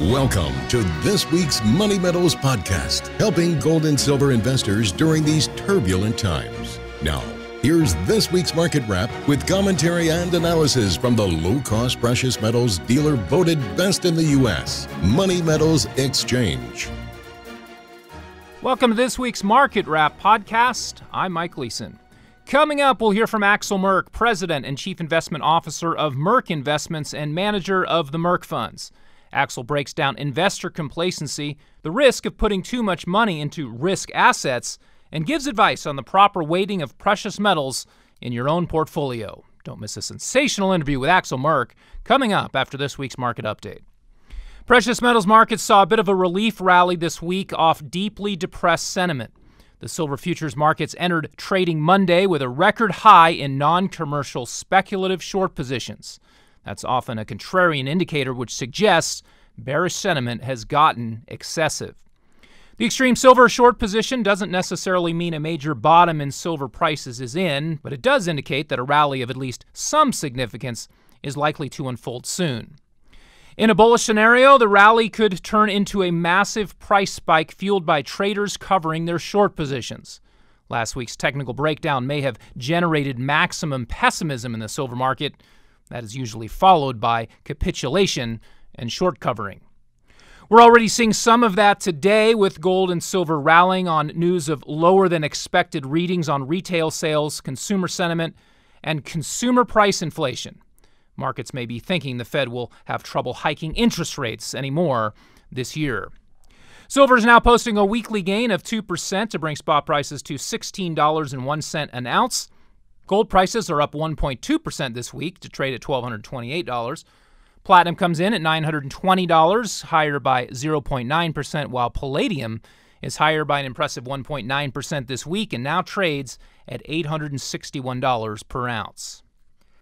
Welcome to this week's Money Metals podcast, helping gold and silver investors during these turbulent times. Now, here's this week's market wrap with commentary and analysis from the low-cost precious metals dealer voted best in the U.S., Money Metals Exchange. Welcome to this week's Market Wrap podcast. I'm Mike Gleason. Coming up, we'll hear from Axel Merk, President and Chief Investment Officer of Merk Investments and manager of the Merk Funds. Axel breaks down investor complacency, the risk of putting too much money into risk assets, and gives advice on the proper weighting of precious metals in your own portfolio. Don't miss a sensational interview with Axel Merk coming up after this week's market update. Precious metals markets saw a bit of a relief rally this week off deeply depressed sentiment. The silver futures markets entered trading Monday with a record high in non-commercial speculative short positions. That's often a contrarian indicator which suggests bearish sentiment has gotten excessive. The extreme silver short position doesn't necessarily mean a major bottom in silver prices is in, but it does indicate that a rally of at least some significance is likely to unfold soon. In a bullish scenario, the rally could turn into a massive price spike fueled by traders covering their short positions. Last week's technical breakdown may have generated maximum pessimism in the silver market. That is usually followed by capitulation and short covering. We're already seeing some of that today with gold and silver rallying on news of lower than expected readings on retail sales, consumer sentiment, and consumer price inflation. Markets may be thinking the Fed will have trouble hiking interest rates anymore this year. Silver is now posting a weekly gain of 2% to bring spot prices to $16.01 an ounce. Gold prices are up 1.2% this week to trade at $1,228. Platinum comes in at $920, higher by 0.9%, while palladium is higher by an impressive 1.9% this week and now trades at $861 per ounce.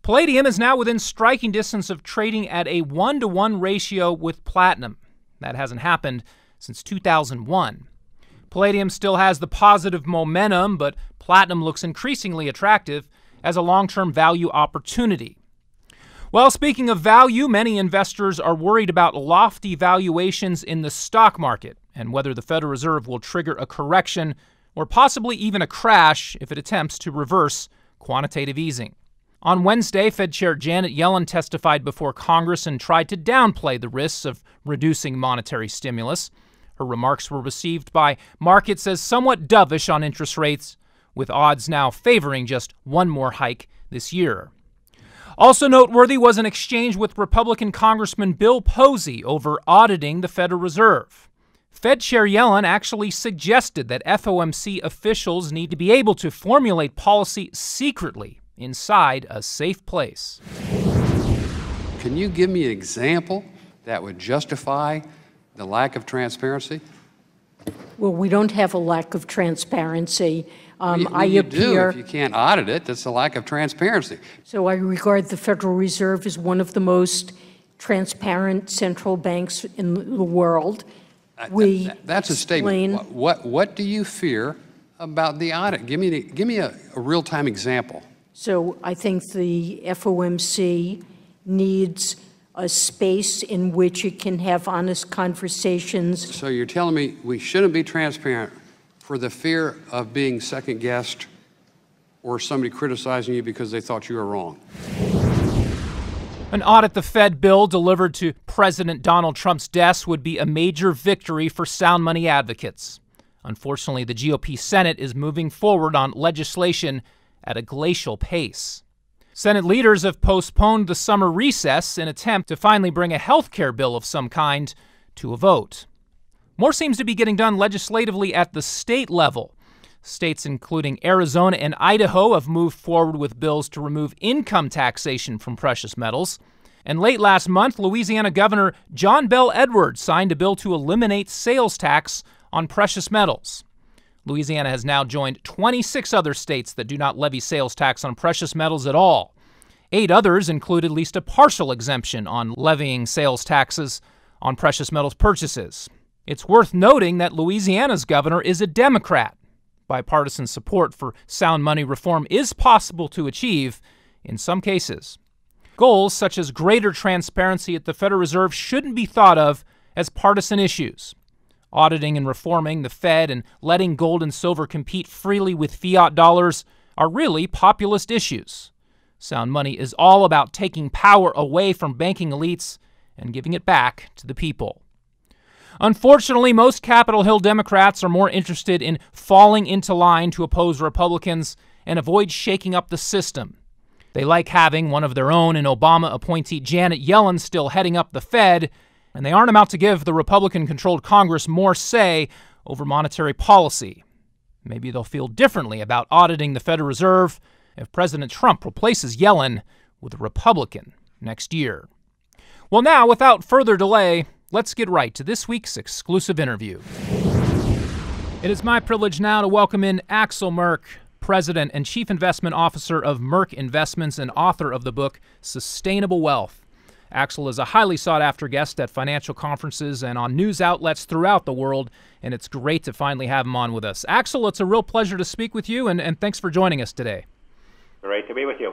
Palladium is now within striking distance of trading at a 1-to-1 ratio with platinum. That hasn't happened since 2001. Palladium still has the positive momentum, but platinum looks increasingly attractive as a long-term value opportunity. Well, speaking of value, many investors are worried about lofty valuations in the stock market and whether the Federal Reserve will trigger a correction or possibly even a crash if it attempts to reverse quantitative easing. On Wednesday, Fed Chair Janet Yellen testified before Congress and tried to downplay the risks of reducing monetary stimulus. Her remarks were received by markets as somewhat dovish on interest rates, with odds now favoring just one more hike this year. Also noteworthy was an exchange with Republican Congressman Bill Posey over auditing the Federal Reserve. Fed Chair Yellen actually suggested that FOMC officials need to be able to formulate policy secretly inside a safe place. Can you give me an example that would justify the lack of transparency? Well, we don't have a lack of transparency. You do. If you can't audit it, that's a lack of transparency. So I regard the Federal Reserve as one of the most transparent central banks in the world. That's a statement. What do you fear about the audit? Give me a real-time example. So I think the FOMC needs a space in which it can have honest conversations. So you're telling me we shouldn't be transparent for the fear of being second-guessed or somebody criticizing you because they thought you were wrong? An audit the Fed bill delivered to President Donald Trump's desk would be a major victory for sound money advocates. Unfortunately, the GOP Senate is moving forward on legislation at a glacial pace. Senate leaders have postponed the summer recess in an attempt to finally bring a health care bill of some kind to a vote. More seems to be getting done legislatively at the state level. States including Arizona and Idaho have moved forward with bills to remove income taxation from precious metals. And late last month, Louisiana Governor John Bel Edwards signed a bill to eliminate sales tax on precious metals. Louisiana has now joined 26 other states that do not levy sales tax on precious metals at all. 8 others include at least a partial exemption on levying sales taxes on precious metals purchases. It's worth noting that Louisiana's governor is a Democrat. Bipartisan support for sound money reform is possible to achieve in some cases. Goals such as greater transparency at the Federal Reserve shouldn't be thought of as partisan issues. Auditing and reforming the Fed and letting gold and silver compete freely with fiat dollars are really populist issues. Sound money is all about taking power away from banking elites and giving it back to the people. Unfortunately, most Capitol Hill Democrats are more interested in falling into line to oppose Republicans and avoid shaking up the system. They like having one of their own, an Obama appointee Janet Yellen, still heading up the Fed, and they aren't about to give the Republican-controlled Congress more say over monetary policy. Maybe they'll feel differently about auditing the Federal Reserve if President Trump replaces Yellen with a Republican next year. Well, now, without further delay, let's get right to this week's exclusive interview. It is my privilege now to welcome in Axel Merk, President and Chief Investment Officer of Merk Investments and author of the book Sustainable Wealth. Axel is a highly sought-after guest at financial conferences and on news outlets throughout the world, and it's great to finally have him on with us. Axel, it's a real pleasure to speak with you, and thanks for joining us today. Great to be with you.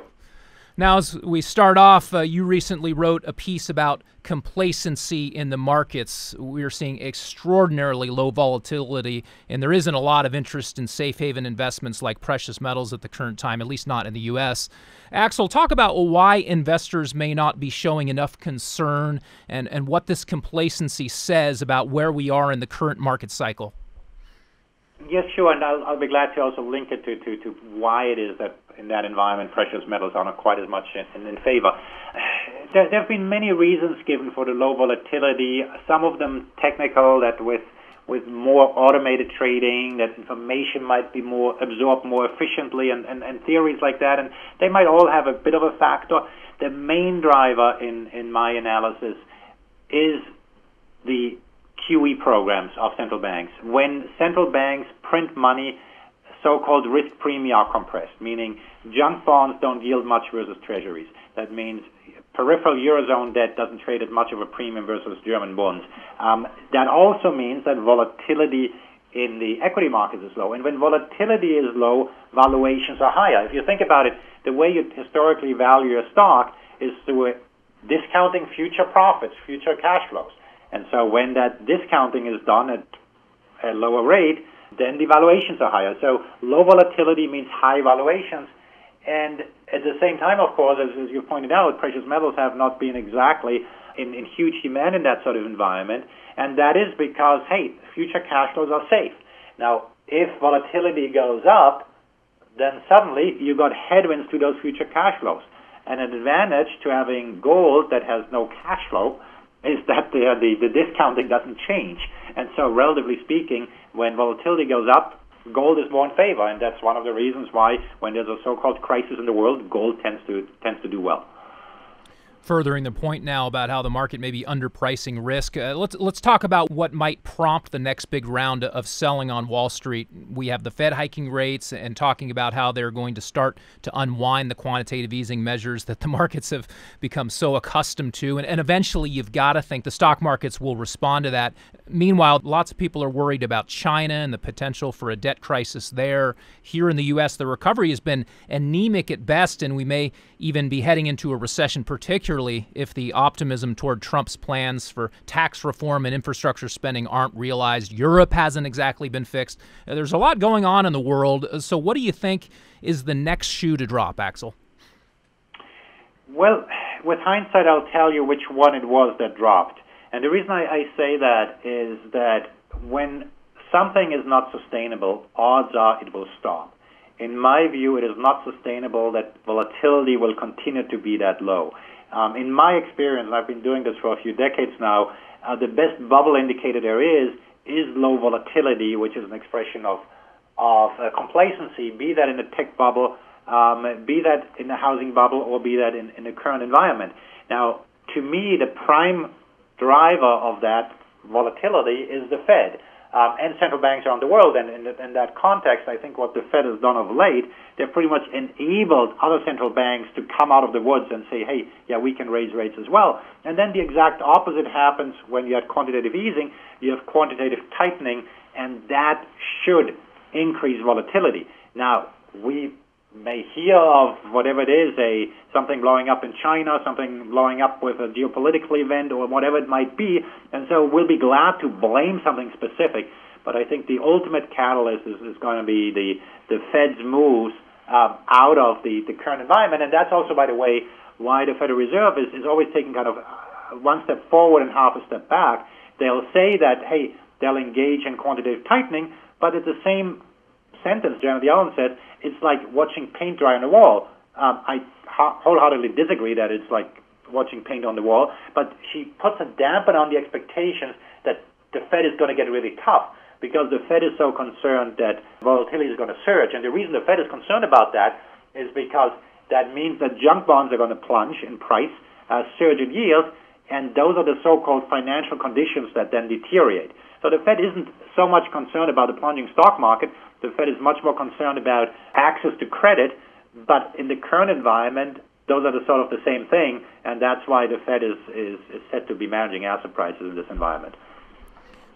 Now, as we start off, you recently wrote a piece about complacency in the markets. We are seeing extraordinarily low volatility, and there isn't a lot of interest in safe haven investments like precious metals at the current time, at least not in the U.S. Axel, talk about why investors may not be showing enough concern and what this complacency says about where we are in the current market cycle. Yes, sure, and I'll be glad to also link it to why it is that in that environment precious metals are not quite as much in favor. There have been many reasons given for the low volatility, some of them technical, that with more automated trading, that information might be more absorbed more efficiently, and theories like that, and they might all have a bit of a factor. The main driver in my analysis is the QE programs of central banks. When central banks print money, so-called risk premia are compressed, meaning junk bonds don't yield much versus treasuries. That means peripheral Eurozone debt doesn't trade at much of a premium versus German bonds. That also means that volatility in the equity markets is low. And when volatility is low, valuations are higher. If you think about it, the way you historically value a stock is through discounting future profits, future cash flows. And so when that discounting is done at a lower rate, then the valuations are higher. So low volatility means high valuations. And at the same time, of course, as you pointed out, precious metals have not been exactly in huge demand in that sort of environment. And that is because, hey, future cash flows are safe. Now, if volatility goes up, then suddenly you got headwinds to those future cash flows. And an advantage to having gold that has no cash flow is that the discounting doesn't change. And so, relatively speaking, when volatility goes up, gold is more in favor, and that's one of the reasons why, when there's a so-called crisis in the world, gold tends to do well. Furthering the point now about how the market may be underpricing risk, let's talk about what might prompt the next big round of selling on Wall Street. We have the Fed hiking rates and talking about how they're going to start to unwind the quantitative easing measures that the markets have become so accustomed to. And eventually you've got to think the stock markets will respond to that. Meanwhile, lots of people are worried about China and the potential for a debt crisis there. Here in the U.S., the recovery has been anemic at best, and we may even be heading into a recession, particularly if the optimism toward Trump's plans for tax reform and infrastructure spending aren't realized. Europe hasn't exactly been fixed. There's a lot going on in the world. So what do you think is the next shoe to drop, Axel? Well, with hindsight, I'll tell you which one it was that dropped. And the reason I say that is that when something is not sustainable, odds are it will stop. In my view, it is not sustainable that volatility will continue to be that low. In my experience, and I've been doing this for a few decades now, the best bubble indicator there is low volatility, which is an expression of complacency, be that in a tech bubble, be that in a housing bubble, or be that in the current environment. Now, to me, the prime driver of that volatility is the Fed. And central banks around the world. And in that context, I think what the Fed has done of late, they've pretty much enabled other central banks to come out of the woods and say, hey, yeah, we can raise rates as well. And then the exact opposite happens when you have quantitative easing. You have quantitative tightening, and that should increase volatility. Now, we may hear of whatever it is, something blowing up in China, something blowing up with a geopolitical event or whatever it might be, and so we'll be glad to blame something specific. But I think the ultimate catalyst is going to be the Fed's moves out of the current environment, and that's also, by the way, why the Federal Reserve is always taking kind of one step forward and half a step back. They'll say that, hey, they'll engage in quantitative tightening, but at the same sentence, Janet Yellen said, it's like watching paint dry on a wall. I wholeheartedly disagree that it's like watching paint on the wall, but she puts a dampen on the expectations that the Fed is going to get really tough, because the Fed is so concerned that volatility is going to surge. And the reason the Fed is concerned about that is because that means that junk bonds are going to plunge in price, surge in yield, and those are the so-called financial conditions that then deteriorate. So the Fed isn't so much concerned about the plunging stock market. The Fed is much more concerned about access to credit, but in the current environment, those are the sort of the same thing, and that's why the Fed is said to be managing asset prices in this environment.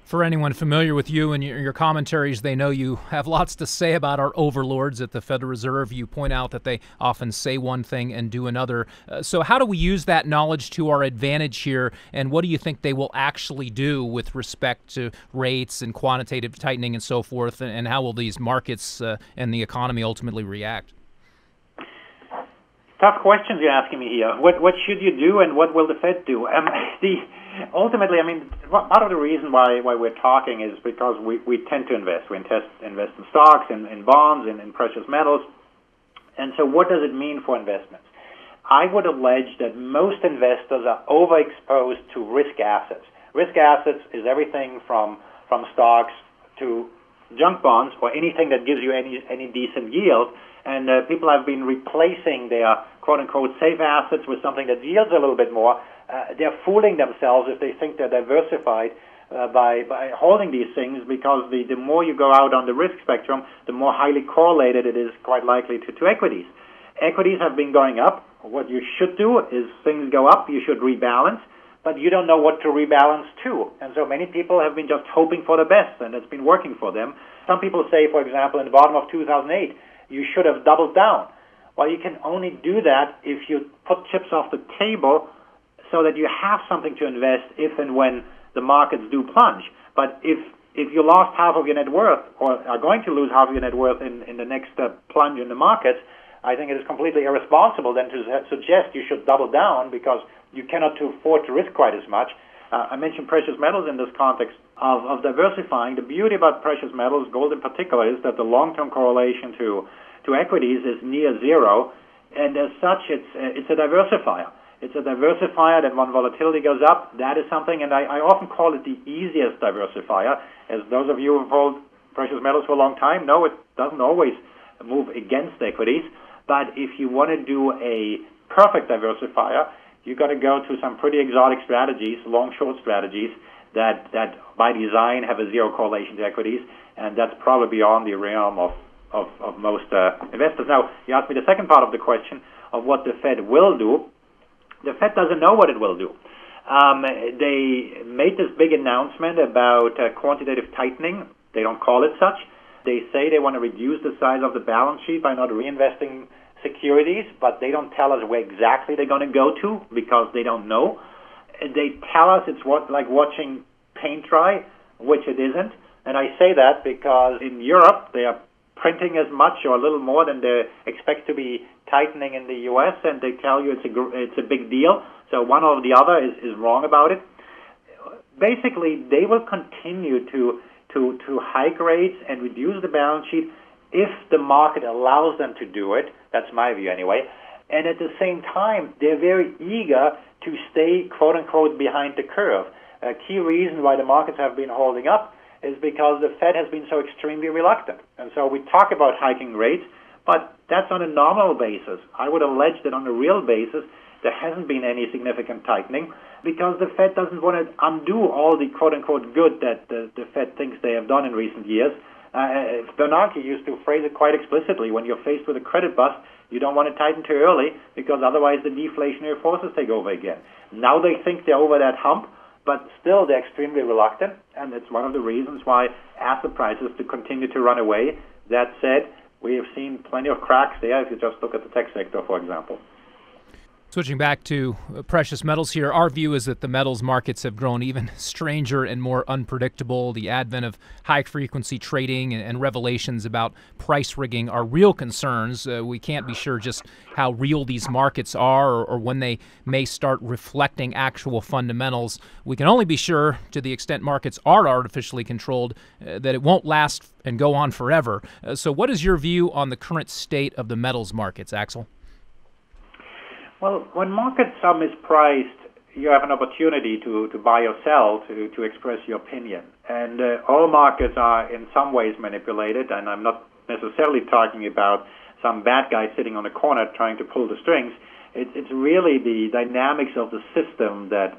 For anyone familiar with you and your commentaries, they know you have lots to say about our overlords at the Federal Reserve. You point out that they often say one thing and do another. So how do we use that knowledge to our advantage here, and what do you think they will actually do with respect to rates and quantitative tightening and so forth, and how will these markets and the economy ultimately react? Tough questions you're asking me here. What should you do, and what will the Fed do? Ultimately, I mean, part of the reason why we're talking is because we tend to invest. We invest in stocks, in bonds, in precious metals. And so what does it mean for investments? I would allege that most investors are overexposed to risk assets. Risk assets is everything from stocks to junk bonds or anything that gives you any decent yield. And people have been replacing their quote-unquote safe assets with something that yields a little bit more. They're fooling themselves if they think they're diversified by holding these things, because the more you go out on the risk spectrum, the more highly correlated it is quite likely to equities. Equities have been going up. What you should do is things go up, you should rebalance, but you don't know what to rebalance to. And so many people have been just hoping for the best, and it's been working for them. Some people say, for example, in the bottom of 2008, you should have doubled down. Well, you can only do that if you put chips off the table so that you have something to invest if and when the markets do plunge. But if you lost half of your net worth, or are going to lose half of your net worth in the next plunge in the markets, I think it is completely irresponsible then to suggest you should double down, because you cannot afford to risk quite as much. I mentioned precious metals in this context of diversifying. The beauty about precious metals, gold in particular, is that the long-term correlation to equities is near zero, and as such, it's a diversifier. It's a diversifier that when volatility goes up, that is something, and I often call it the easiest diversifier. As those of you who have held precious metals for a long time know, it doesn't always move against equities, but if you want to do a perfect diversifier, you've got to go to some pretty exotic strategies, long-short strategies, that by design have a zero correlation to equities, and that's probably beyond the realm of most investors. Now, you asked me the second part of the question of what the Fed will do. The Fed doesn't know what it will do. They made this big announcement about quantitative tightening. They don't call it such. They say they want to reduce the size of the balance sheet by not reinvesting securities, but they don't tell us where exactly they're going to go to, because they don't know. They tell us it's like watching paint dry, which it isn't. And I say that because in Europe, they are printing as much or a little more than they expect to be tightening in the U.S., and they tell you it's a big deal. So one or the other is wrong about it. Basically, they will continue to hike rates and reduce the balance sheet if the market allows them to do it. That's my view anyway. And at the same time, they're very eager to stay, quote-unquote, behind the curve. A key reason why the markets have been holding up is because the Fed has been so extremely reluctant. And so we talk about hiking rates, but that's on a nominal basis. I would allege that on a real basis, there hasn't been any significant tightening, because the Fed doesn't want to undo all the quote-unquote good that the Fed thinks they have done in recent years. Bernanke used to phrase it quite explicitly: when you're faced with a credit bust, you don't want to tighten too early, because otherwise the deflationary forces take over again. Now they think they're over that hump, but still they're extremely reluctant, and it's one of the reasons why asset prices to continue to run away. That said, we have seen plenty of cracks there if you just look at the tech sector, for example. Switching back to precious metals here, our view is that the metals markets have grown even stranger and more unpredictable. The advent of high-frequency trading and revelations about price rigging are real concerns. We can't be sure just how real these markets are or when they may start reflecting actual fundamentals. We can only be sure, to the extent markets are artificially controlled, that it won't last and go on forever. So what is your view on the current state of the metals markets, Axel? Well, when markets are mispriced, you have an opportunity to buy or sell, to express your opinion. And all markets are in some ways manipulated, and I'm not necessarily talking about some bad guy sitting on a corner trying to pull the strings. It's really the dynamics of the system that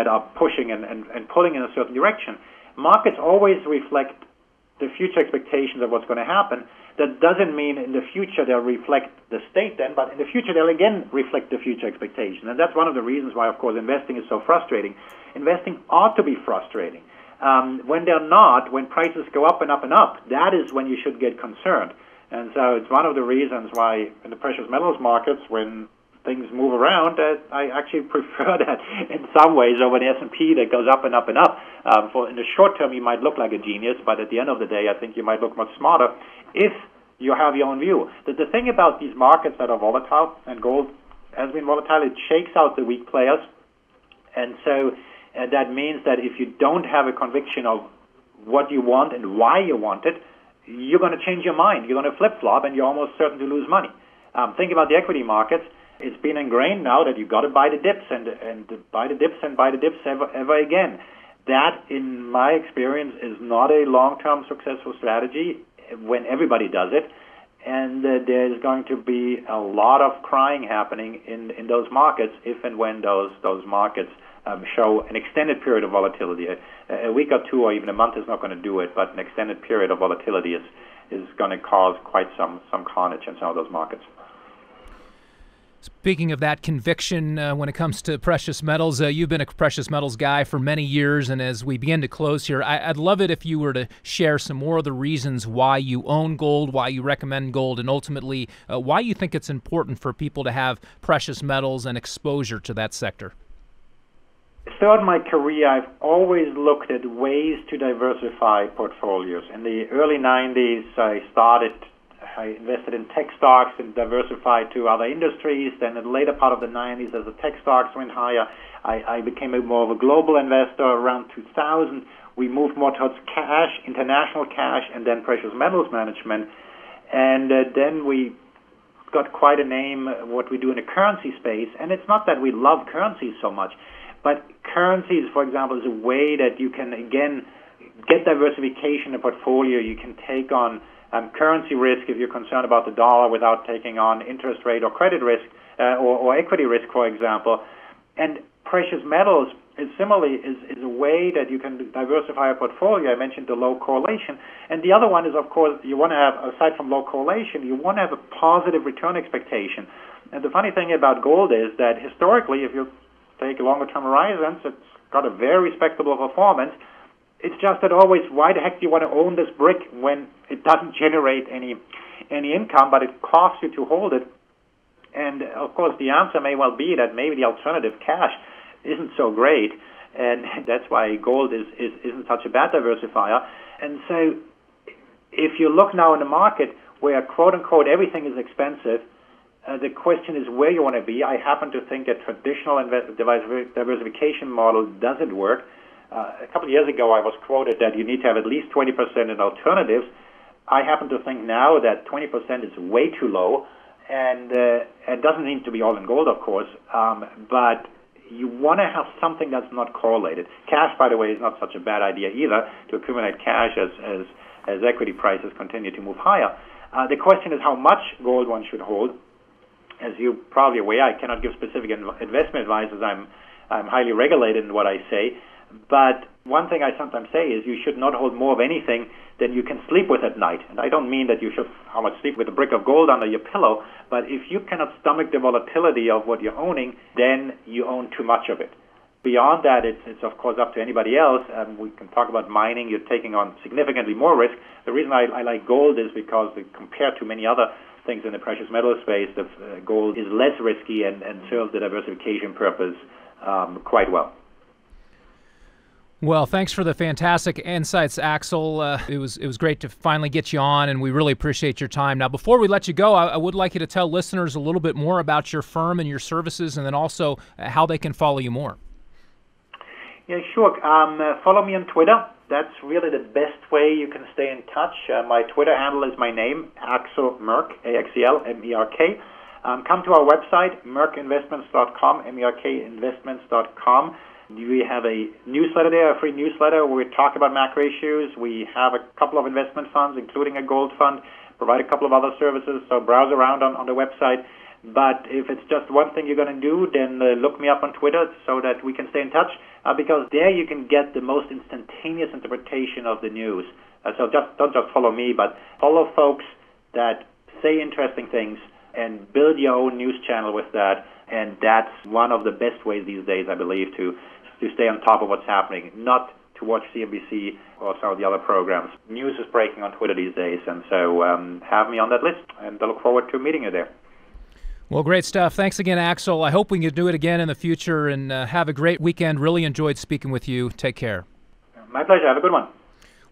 are pushing and pulling in a certain direction. Markets always reflect the future expectations of what's going to happen. That doesn't mean in the future they'll reflect the state then, but in the future they'll again reflect the future expectation. And that's one of the reasons why, of course, investing is so frustrating. Investing ought to be frustrating. When they're not, when prices go up and up and up, that is when you should get concerned. And so it's one of the reasons why in the precious metals markets, when things move around, I actually prefer that in some ways over the S&P that goes up and up and up. For in the short term, you might look like a genius, but at the end of the day, I think you might look much smarter if you have your own view. The thing about these markets that are volatile, and gold has been volatile, it shakes out the weak players. And so that means that if you don't have a conviction of what you want and why you want it, you're going to change your mind. You're going to flip-flop, and you're almost certain to lose money. Think about the equity markets. It's been ingrained now that you've got to buy the dips and buy the dips and buy the dips ever again. That, in my experience, is not a long-term successful strategy when everybody does it. And there's going to be a lot of crying happening in those markets if and when those markets show an extended period of volatility. A week or two or even a month is not going to do it, but an extended period of volatility is going to cause quite some carnage in some of those markets. Speaking of that conviction when it comes to precious metals, you've been a precious metals guy for many years, and as we begin to close here, I'd love it if you were to share some more of the reasons why you own gold, why you recommend gold, and ultimately why you think it's important for people to have precious metals and exposure to that sector. Throughout my career, I've always looked at ways to diversify portfolios. In the early 90s, I invested in tech stocks and diversified to other industries. Then in the later part of the 90s, as the tech stocks went higher, I became more of a global investor. Around 2000, we moved more towards cash, international cash, and then precious metals management. And then we got quite a name, what we do in the currency space. And it's not that we love currencies so much, but currencies, for example, is a way that you can, again, get diversification in a portfolio. You can take on currency risk if you're concerned about the dollar without taking on interest rate or credit risk or equity risk, for example. And precious metals is similarly is a way that you can diversify a portfolio. I mentioned the low correlation. And the other one is, of course, you want to have, aside from low correlation, you want to have a positive return expectation. And the funny thing about gold is that historically, if you take longer-term horizons, it's got a very respectable performance. It's just that always, why the heck do you want to own this brick when it doesn't generate any income, but it costs you to hold it? And, of course, the answer may well be that maybe the alternative cash isn't so great, and that's why gold isn't such a bad diversifier. And so if you look now in the market where, quote-unquote, everything is expensive, the question is where you want to be. I happen to think a traditional diversification model doesn't work. A couple of years ago, I was quoted that you need to have at least 20% in alternatives. I happen to think now that 20% is way too low, and it doesn't need to be all in gold, of course, but you want to have something that's not correlated. Cash, by the way, is not such a bad idea either, to accumulate cash as equity prices continue to move higher. The question is how much gold one should hold. As you're probably aware, I cannot give specific investment advice as I'm highly regulated in what I say. But one thing I sometimes say is you should not hold more of anything than you can sleep with at night. And I don't mean that you should how much sleep with a brick of gold under your pillow, but if you cannot stomach the volatility of what you're owning, then you own too much of it. Beyond that, it's of course up to anybody else. We can talk about mining. You're taking on significantly more risk. The reason I like gold is because compared to many other things in the precious metal space, the gold is less risky and serves the diversification purpose quite well. Well, thanks for the fantastic insights, Axel. It was great to finally get you on, and we really appreciate your time. Now, before we let you go, I would like you to tell listeners a little bit more about your firm and your services, and then also how they can follow you more. Yeah, sure. Follow me on Twitter. That's really the best way you can stay in touch. My Twitter handle is my name, Axel Merk, A-X-E-L, M-E-R-K. Come to our website, merkinvestments.com, merkinvestments.com. We have a newsletter there, a free newsletter where we talk about macro issues. We have a couple of investment funds, including a gold fund, provide a couple of other services, so browse around on the website. But if it's just one thing you're going to do, then look me up on Twitter so that we can stay in touch, because there you can get the most instantaneous interpretation of the news. So don't just follow me, but follow folks that say interesting things and build your own news channel with that. And that's one of the best ways these days, I believe, to stay on top of what's happening, not to watch CNBC or some of the other programs. News is breaking on Twitter these days, and so have me on that list, and I look forward to meeting you there. Well, great stuff. Thanks again, Axel. I hope we can do it again in the future, and have a great weekend. Really enjoyed speaking with you. Take care. My pleasure. Have a good one.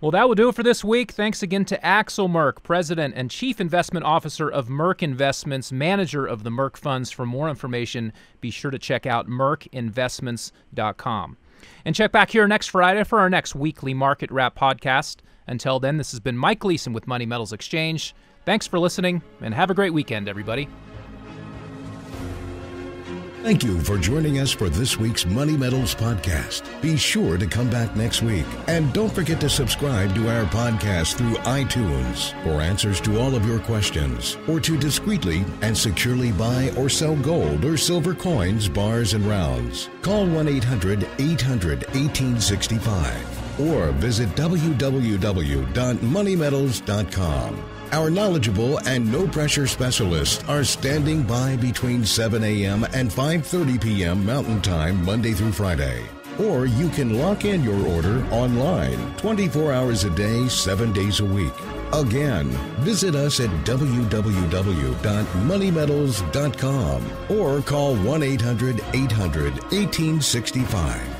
Well, that will do it for this week. Thanks again to Axel Merk, President and Chief Investment Officer of Merk Investments, manager of the Merk Funds. For more information, be sure to check out merkinvestments.com. And check back here next Friday for our next weekly Market Wrap podcast. Until then, this has been Mike Gleason with Money Metals Exchange. Thanks for listening, and have a great weekend, everybody. Thank you for joining us for this week's Money Metals podcast. Be sure to come back next week. And don't forget to subscribe to our podcast through iTunes for answers to all of your questions, or to discreetly and securely buy or sell gold or silver coins, bars, and rounds. Call 1-800-800-1865 or visit www.moneymetals.com. Our knowledgeable and no-pressure specialists are standing by between 7 a.m. and 5:30 p.m. Mountain Time, Monday through Friday. Or you can lock in your order online 24 hours a day, 7 days a week. Again, visit us at www.moneymetals.com or call 1-800-800-1865.